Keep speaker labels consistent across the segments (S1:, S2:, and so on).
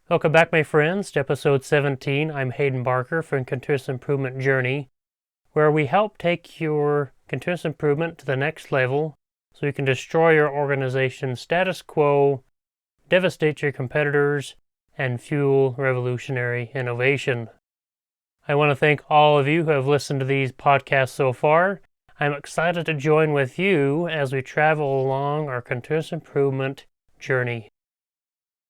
S1: Welcome back, my friends, to episode 17. I'm Hayden Barker from Continuous Improvement Journey, where we help take your continuous improvement to the next level so you can destroy your organization's status quo, devastate your competitors, and fuel revolutionary innovation. I want to thank all of you who have listened to these podcasts so far. I'm excited to join with you as we travel along our continuous improvement journey.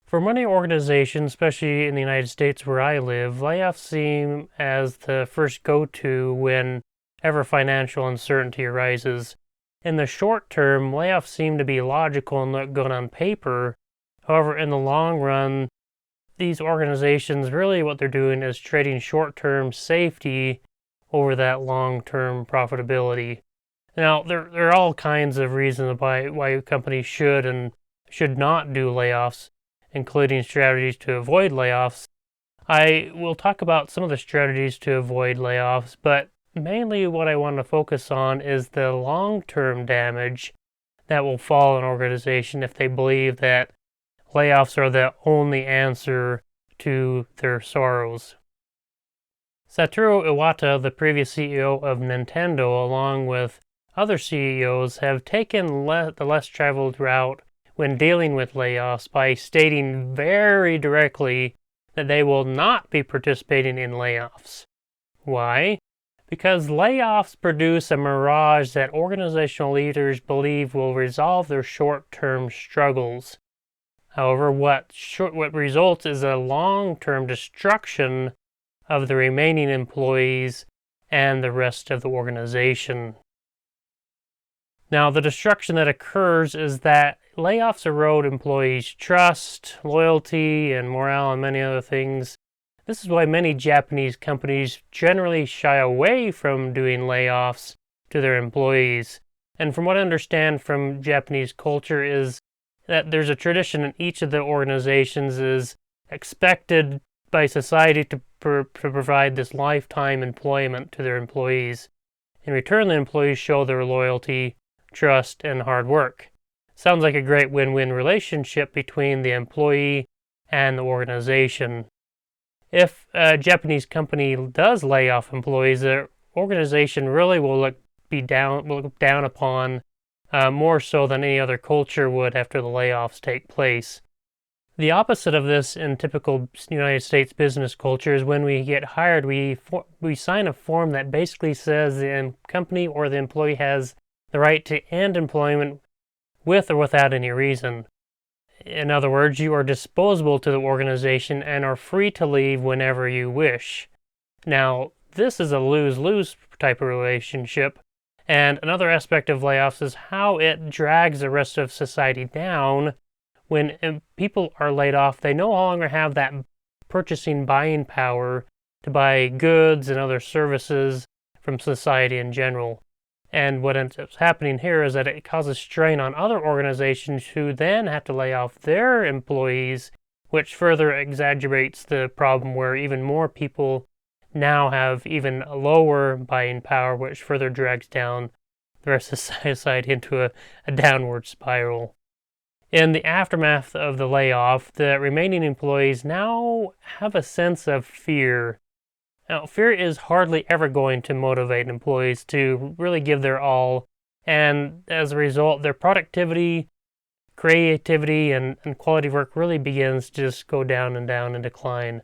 S1: For many organizations, especially in the United States where I live, layoffs seem as the first go-to whenever financial uncertainty arises. In the short term, layoffs seem to be logical and look good on paper. However, in the long run, these organizations really what they're doing is trading short-term safety over that long-term profitability. Now, there are all kinds of reasons why companies should and should not do layoffs, including strategies to avoid layoffs. I will talk about some of the strategies to avoid layoffs, but mainly what I want to focus on is the long-term damage that will fall an organization if they believe that layoffs are the only answer to their sorrows. Satoru Iwata, the previous CEO of Nintendo, along with other CEOs, have taken the less traveled route when dealing with layoffs by stating very directly that they will not be participating in layoffs. Why? Because layoffs produce a mirage that organizational leaders believe will resolve their short-term struggles. However, what results is a long-term destruction of the remaining employees and the rest of the organization. Now, the destruction that occurs is that layoffs erode employees' trust, loyalty, and morale, and many other things. This is why many Japanese companies generally shy away from doing layoffs to their employees. And from what I understand from Japanese culture is that there's a tradition in each of the organizations is expected by society to provide this lifetime employment to their employees. In return, the employees show their loyalty, trust, and hard work. Sounds like a great win-win relationship between the employee and the organization. If a Japanese company does lay off employees, the organization really will look down upon more so than any other culture would after the layoffs take place. The opposite of this in typical United States business culture is when we get hired, we sign a form that basically says the company or the employee has the right to end employment with or without any reason. In other words, you are disposable to the organization and are free to leave whenever you wish. Now, this is a lose-lose type of relationship, and another aspect of layoffs is how it drags the rest of society down. When people are laid off, they no longer have that purchasing buying power to buy goods and other services from society in general. And what ends up happening here is that it causes strain on other organizations who then have to lay off their employees, which further exaggerates the problem where even more people now have even lower buying power, which further drags down the rest of society into a downward spiral. In the aftermath of the layoff, the remaining employees now have a sense of fear. Now, fear is hardly ever going to motivate employees to really give their all, and as a result, their productivity, creativity, and quality of work really begins to just go down and decline.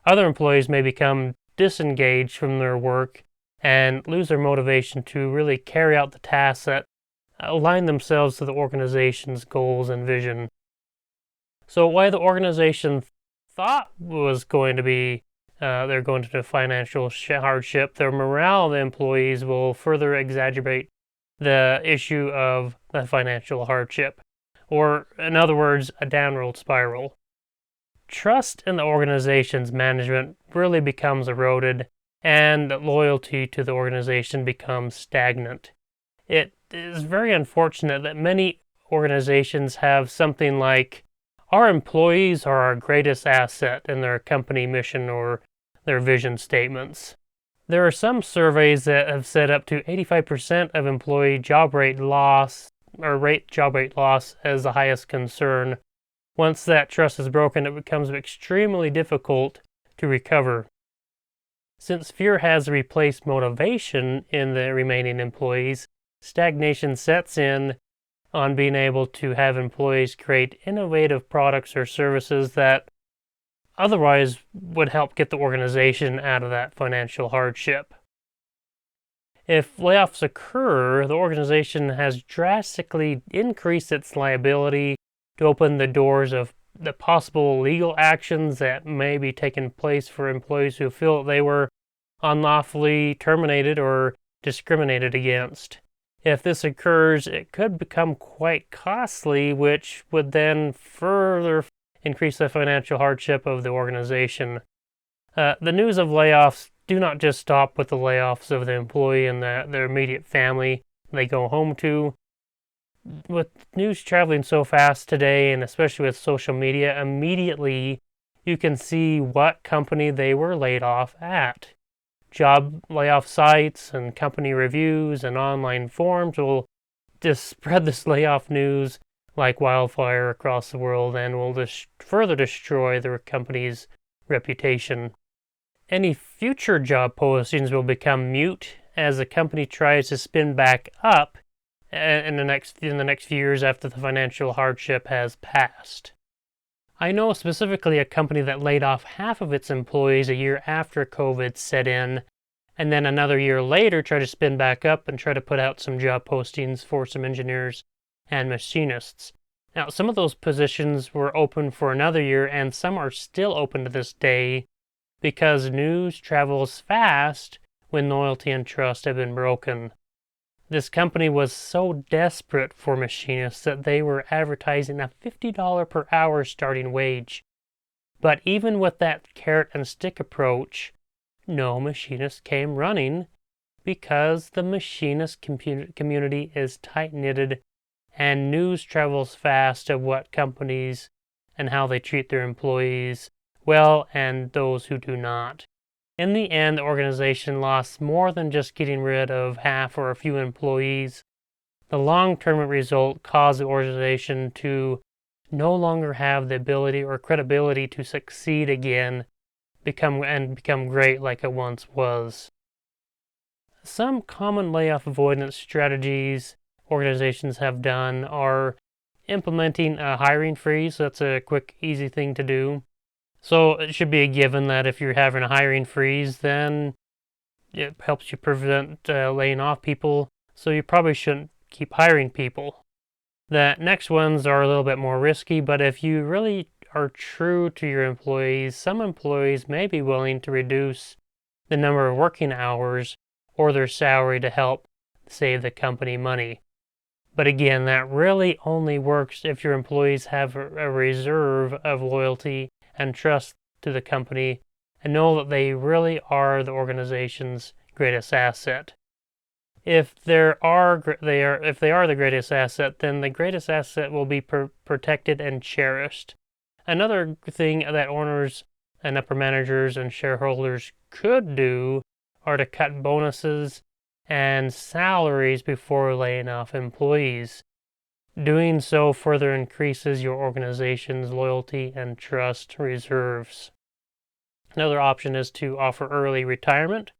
S1: Other employees may become disengaged from their work and lose their motivation to really carry out the tasks that align themselves to the organization's goals and vision. So while the organization thought was going to be they're going to financial hardship, the morale of the employees will further exacerbate the issue of the financial hardship, or in other words, a downward spiral. Trust in the organization's management really becomes eroded, and loyalty to the organization becomes stagnant. It is very unfortunate that many organizations have something like, our employees are our greatest asset in their company mission or their vision statements. There are some surveys that have said up to 85% of employee job rate loss, or rate job rate loss as the highest concern, Once that trust is broken, it becomes extremely difficult to recover. Since fear has replaced motivation in the remaining employees, stagnation sets in on being able to have employees create innovative products or services that otherwise would help get the organization out of that financial hardship. If layoffs occur, the organization has drastically increased its liability to open the doors of the possible legal actions that may be taking place for employees who feel that they were unlawfully terminated or discriminated against. If this occurs, it could become quite costly, which would then further increase the financial hardship of the organization. The news of layoffs do not just stop with the layoffs of the employee and their immediate family they go home to. With news traveling so fast today, and especially with social media, immediately you can see what company they were laid off at. Job layoff sites and company reviews and online forums will just spread this layoff news like wildfire across the world and will further destroy their company's reputation. Any future job postings will become mute as the company tries to spin back up in the next few years after the financial hardship has passed. I know specifically a company that laid off half of its employees a year after COVID set in, and then another year later tried to spin back up and try to put out some job postings for some engineers and machinists. Now, some of those positions were open for another year, and some are still open to this day because news travels fast when loyalty and trust have been broken. This company was so desperate for machinists that they were advertising a $50 per hour starting wage. But even with that carrot and stick approach, no machinists came running because the machinist community is tight-knitted and news travels fast of what companies and how they treat their employees well and those who do not. In the end, the organization lost more than just getting rid of half or a few employees. The long-term result caused the organization to no longer have the ability or credibility to succeed again, become great like it once was. Some common layoff avoidance strategies organizations have done are implementing a hiring freeze. That's a quick, easy thing to do. So it should be a given that if you're having a hiring freeze, then it helps you prevent laying off people, so you probably shouldn't keep hiring people. The next ones are a little bit more risky, but if you really are true to your employees, some employees may be willing to reduce the number of working hours or their salary to help save the company money. But again, that really only works if your employees have a reserve of loyalty and trust to the company and know that they really are the organization's greatest asset. If they are the greatest asset, then the greatest asset will be protected and cherished. Another thing that owners and upper managers and shareholders could do are to cut bonuses and salaries before laying off employees. Doing so further increases your organization's loyalty and trust reserves. Another option is to offer early retirement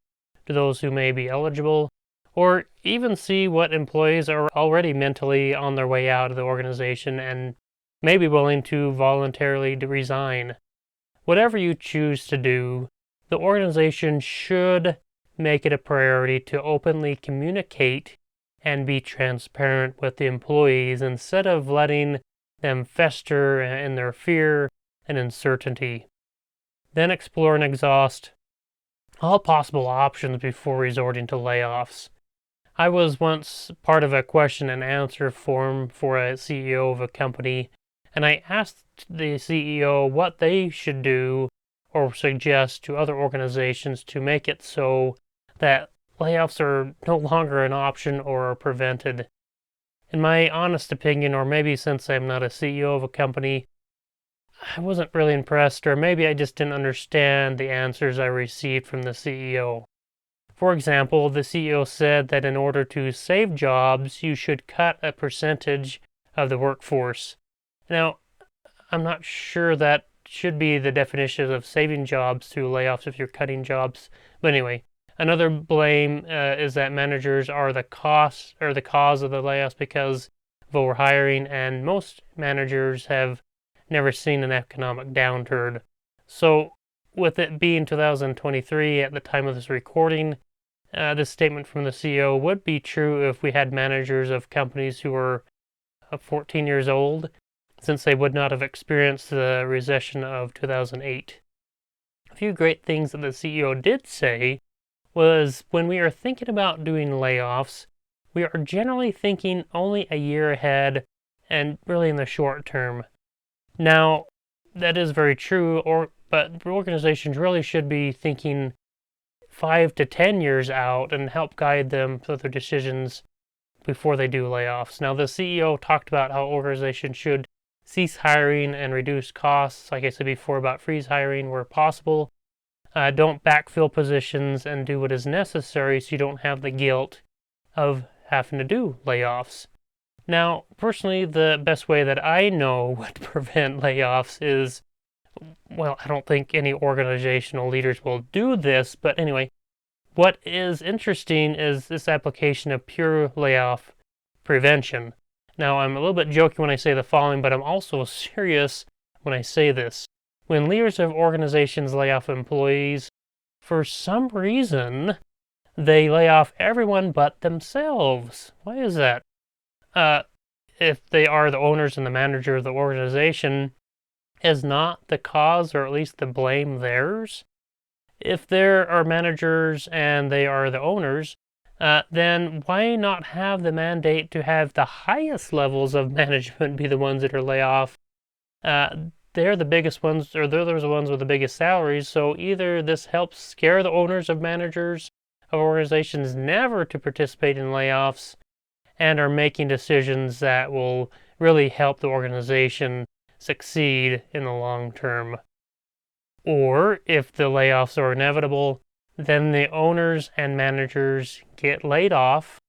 S1: to those who may be eligible, or even see what employees are already mentally on their way out of the organization and may be willing to voluntarily resign. Whatever you choose to do, the organization should make it a priority to openly communicate and be transparent with the employees instead of letting them fester in their fear and uncertainty. Then explore and exhaust all possible options before resorting to layoffs. I was once part of a question and answer forum for a CEO of a company, and I asked the CEO what they should do or suggest to other organizations to make it so that layoffs are no longer an option or are prevented. In my honest opinion, or maybe since I'm not a CEO of a company, I wasn't really impressed, or maybe I just didn't understand the answers I received from the CEO. For example, the CEO said that in order to save jobs, you should cut a percentage of the workforce. Now, I'm not sure that should be the definition of saving jobs through layoffs if you're cutting jobs. But anyway, another blame is that managers are the cause of the layoffs because of overhiring, and most managers have never seen an economic downturn. So, with it being 2023 at the time of this recording, this statement from the CEO would be true if we had managers of companies who were 14 years old, since they would not have experienced the recession of 2008. A few great things that the CEO did say was when we are thinking about doing layoffs, we are generally thinking only a year ahead and really in the short term. Now, that is very true, but organizations really should be thinking 5 to 10 years out and help guide them for their decisions before they do layoffs. Now, the CEO talked about how organizations should cease hiring and reduce costs, like I said before, about freeze hiring where possible. Don't backfill positions and do what is necessary so you don't have the guilt of having to do layoffs. Now, personally, the best way that I know would prevent layoffs is, well, I don't think any organizational leaders will do this, but anyway, what is interesting is this application of pure layoff prevention. Now, I'm a little bit joking when I say the following, but I'm also serious when I say this. When leaders of organizations lay off employees, for some reason, they lay off everyone but themselves. Why is that? If they are the owners and the manager of the organization, is not the cause or at least the blame theirs? If there are managers and they are the owners, then why not have the mandate to have the highest levels of management be the ones that are laid off? They're the biggest ones, or they're the ones with the biggest salaries, so either this helps scare the owners of managers of organizations never to participate in layoffs and are making decisions that will really help the organization succeed in the long term. Or if the layoffs are inevitable, then the owners and managers get laid off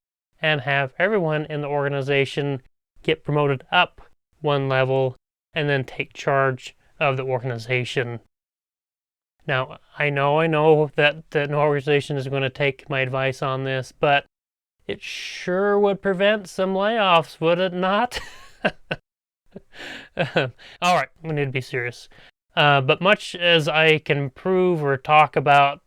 S1: and have everyone in the organization get promoted up one level and then take charge of the organization. Now, I know that no organization is going to take my advice on this, but it sure would prevent some layoffs, would it not? All right, we need to be serious. But much as I can prove or talk about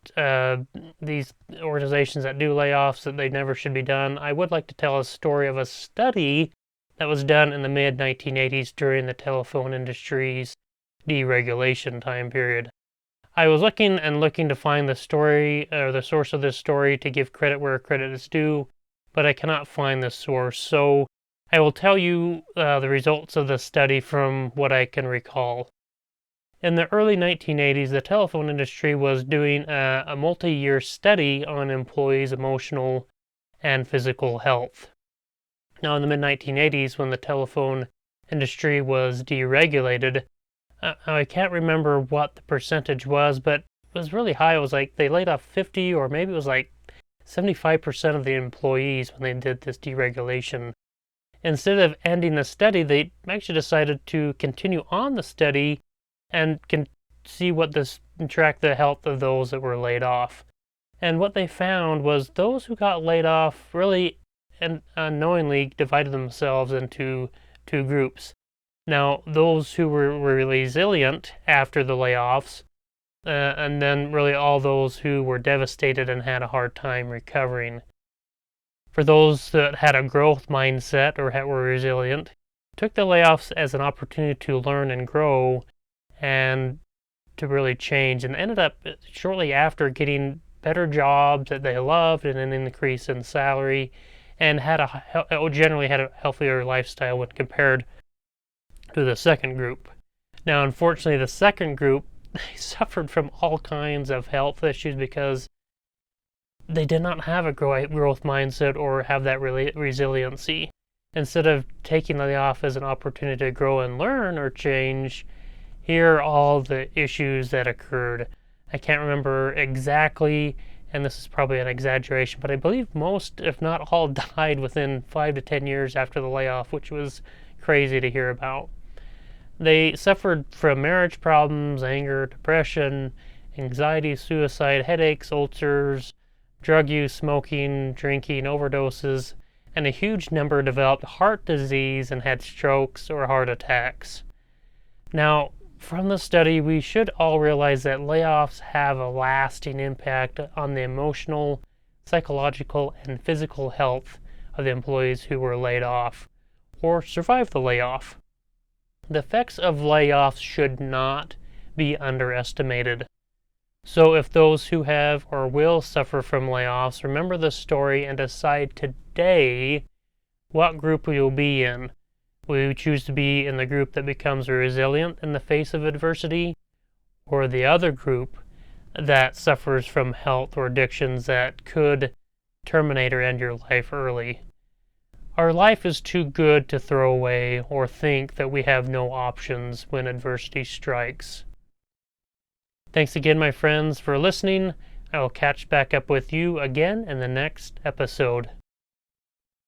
S1: these organizations that do layoffs that they never should be done, I would like to tell a story of a study that was done in the mid-1980s during the telephone industry's deregulation time period. I was looking to find the story or the source of this story to give credit where credit is due, but I cannot find the source, so I will tell you the results of the study from what I can recall. In the early 1980s, the telephone industry was doing a multi-year study on employees' emotional and physical health. Now, in the mid-1980s, when the telephone industry was deregulated, I can't remember what the percentage was, but it was really high. It was like they laid off 50 or maybe it was like 75% of the employees when they did this deregulation. Instead of ending the study, they actually decided to continue on the study and can see track the health of those that were laid off. And what they found was those who got laid off really and unknowingly divided themselves into two groups. Now, those who were resilient after the layoffs, and then really all those who were devastated and had a hard time recovering. For those that had a growth mindset or were resilient, took the layoffs as an opportunity to learn and grow and to really change, and ended up shortly after getting better jobs that they loved and an increase in salary, and generally had a healthier lifestyle when compared to the second group. Now, unfortunately, the second group, they suffered from all kinds of health issues because they did not have a growth mindset or have that resiliency. Instead of taking the layoff as an opportunity to grow and learn or change, here are all the issues that occurred. I can't remember exactly, and this is probably an exaggeration, but I believe most, if not all, died within 5 to 10 years after the layoff, which was crazy to hear about. They suffered from marriage problems, anger, depression, anxiety, suicide, headaches, ulcers, drug use, smoking, drinking, overdoses, and a huge number developed heart disease and had strokes or heart attacks. Now, from the study, we should all realize that layoffs have a lasting impact on the emotional, psychological, and physical health of the employees who were laid off or survived the layoff. The effects of layoffs should not be underestimated. So if those who have or will suffer from layoffs, remember the story and decide today what group we will be in. Will you choose to be in the group that becomes resilient in the face of adversity, or the other group that suffers from health or addictions that could terminate or end your life early? Our life is too good to throw away or think that we have no options when adversity strikes. Thanks again, my friends, for listening. I will catch back up with you again in the next episode.